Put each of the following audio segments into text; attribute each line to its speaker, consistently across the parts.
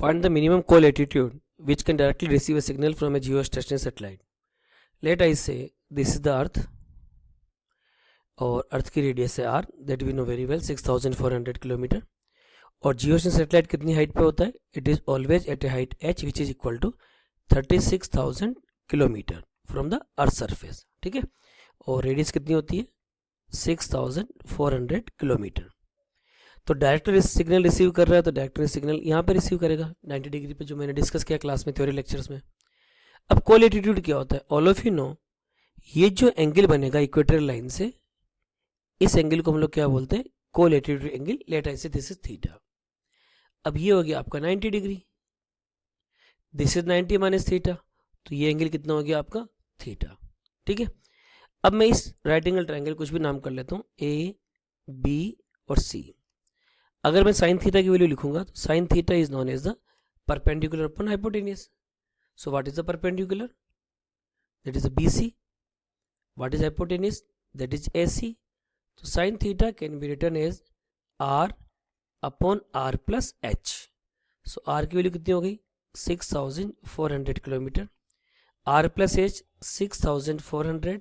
Speaker 1: Find the minimum co-latitude which can directly receive a signal from a geostationary satellite. Let I say this is the Earth और अर्थ की radius है r, that we know very well 6400 kilometre. और geostationary satellite कितनी height पे होता है? It is always at a height h which is equal to 36,000 kilometre from the earth surface. ठीक है, और रेडियस कितनी होती है? 6400 किलोमीटर. तो डायरेक्ट सिग्नल रिसीव कर रहा है तो डायरेक्ट सिग्नल यहाँ पे रिसीव करेगा 90 डिग्री पे, जो मैंने डिस्कस किया क्लास में थ्योरी लेक्चर्स में. अब कोलैटिट्यूड क्या होता है? ऑल ऑफ यू नो, ये जो एंगल बनेगा इक्वेटोरियल लाइन से, इस एंगल को हम लोग क्या बोलते हैं? कोलैटिट्यूड एंगल. लेट आई से दिस इज थीटा. अब ये हो गया आपका 90 degree, this is 90 minus theta, तो ये एंगल कितना हो गया आपका? थीटा. ठीक है, अब मैं इस राइट एंगल ट्रायंगल कुछ भी नाम कर लेता हूँ, ए बी और सी. अगर मैं साइन थीटा की वैल्यू लिखूंगा तो sine theta is known as the perpendicular upon hypotenuse. So what is the perpendicular? That is B C. What is hypotenuse? That is A C. तो sine theta can be written as R upon R plus H. So R की value कितनी हो गई? 6400 kilometer. R plus H 6400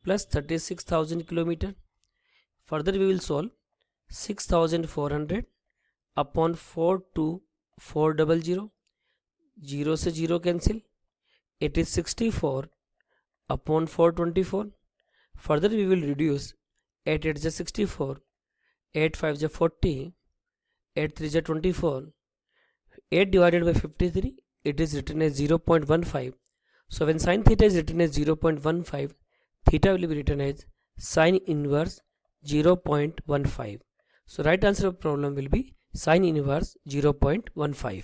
Speaker 1: plus 36,000 kilometer. Further we will solve 6400 upon 42400, 0 से 0 cancel. It is 64 upon 424. Further we will reduce 8 8 जा 64, 8 5 जा 40, 8 3 जा 24, 8 divided by 53, it is written as 0.15. So when sin theta is written as 0.15, theta will be written as sin inverse 0.15. So right answer of problem will be sin inverse 0.15.